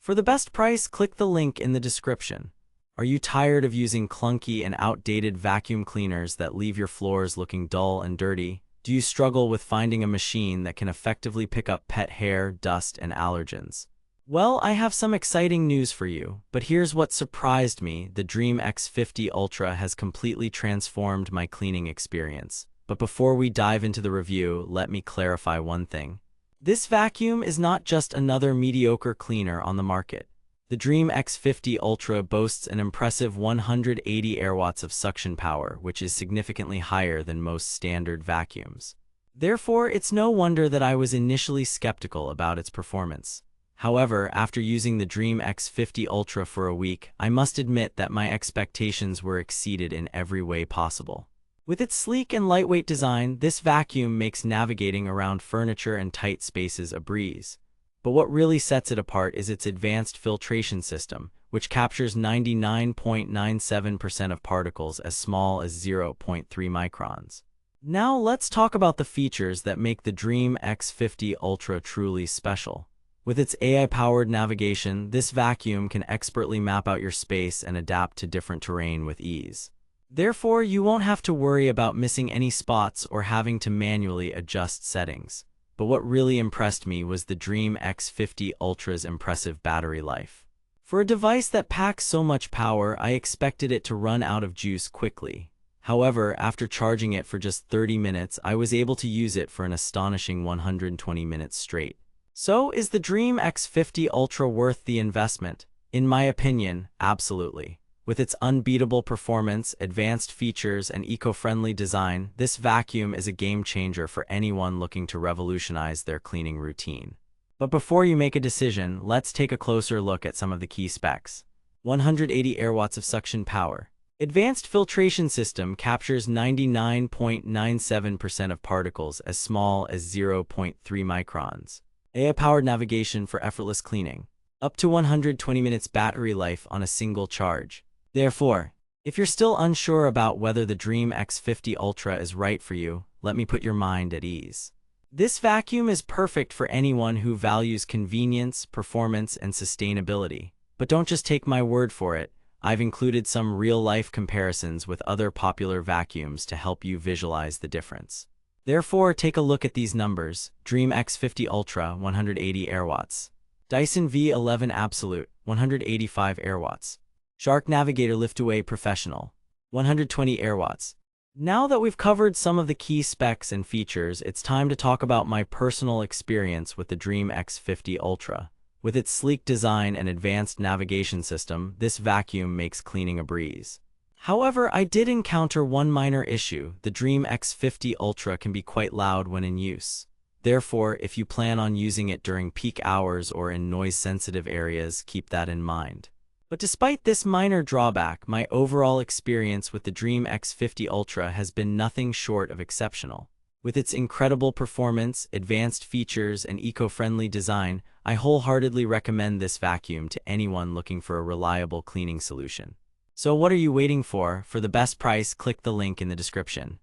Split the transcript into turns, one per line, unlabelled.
For the best price, click the link in the description. Are you tired of using clunky and outdated vacuum cleaners that leave your floors looking dull and dirty? Do you struggle with finding a machine that can effectively pick up pet hair, dust, and allergens? Well, I have some exciting news for you, but here's what surprised me. The Dreame X50 Ultra has completely transformed my cleaning experience. But before we dive into the review, let me clarify one thing. This vacuum is not just another mediocre cleaner on the market. The Dreame X50 Ultra boasts an impressive 180 airwatts of suction power, which is significantly higher than most standard vacuums. Therefore, it's no wonder that I was initially skeptical about its performance. However, after using the Dreame X50 Ultra for a week, I must admit that my expectations were exceeded in every way possible. With its sleek and lightweight design, this vacuum makes navigating around furniture and tight spaces a breeze. But what really sets it apart is its advanced filtration system, which captures 99.97% of particles as small as 0.3 microns. Now let's talk about the features that make the Dreame X50 Ultra truly special. With its AI-powered navigation, this vacuum can expertly map out your space and adapt to different terrain with ease. Therefore, you won't have to worry about missing any spots or having to manually adjust settings. But what really impressed me was the Dreame X50 Ultra's impressive battery life. For a device that packs so much power, I expected it to run out of juice quickly. However, after charging it for just 30 minutes, I was able to use it for an astonishing 120 minutes straight. So, is the Dreame X50 Ultra worth the investment? In my opinion, absolutely. With its unbeatable performance, advanced features, and eco-friendly design, this vacuum is a game-changer for anyone looking to revolutionize their cleaning routine. But before you make a decision, let's take a closer look at some of the key specs. 180 airwatts of suction power. Advanced filtration system captures 99.97% of particles as small as 0.3 microns. AI-powered navigation for effortless cleaning. Up to 120 minutes battery life on a single charge. Therefore, if you're still unsure about whether the Dreame X50 Ultra is right for you, let me put your mind at ease. This vacuum is perfect for anyone who values convenience, performance, and sustainability. But don't just take my word for it. I've included some real-life comparisons with other popular vacuums to help you visualize the difference. Therefore, take a look at these numbers. Dreame X50 Ultra, 180 airwatts. Dyson V11 Absolute, 185 airwatts. Shark Navigator Liftaway Professional, 120 airwatts. Now that we've covered some of the key specs and features, it's time to talk about my personal experience with the Dreame X50 Ultra. With its sleek design and advanced navigation system, this vacuum makes cleaning a breeze. However, I did encounter one minor issue. The Dreame X50 Ultra can be quite loud when in use. Therefore, if you plan on using it during peak hours or in noise-sensitive areas, keep that in mind. But despite this minor drawback, my overall experience with the Dreame X50 Ultra has been nothing short of exceptional. With its incredible performance, advanced features, and eco-friendly design, I wholeheartedly recommend this vacuum to anyone looking for a reliable cleaning solution. So what are you waiting for? For the best price, click the link in the description.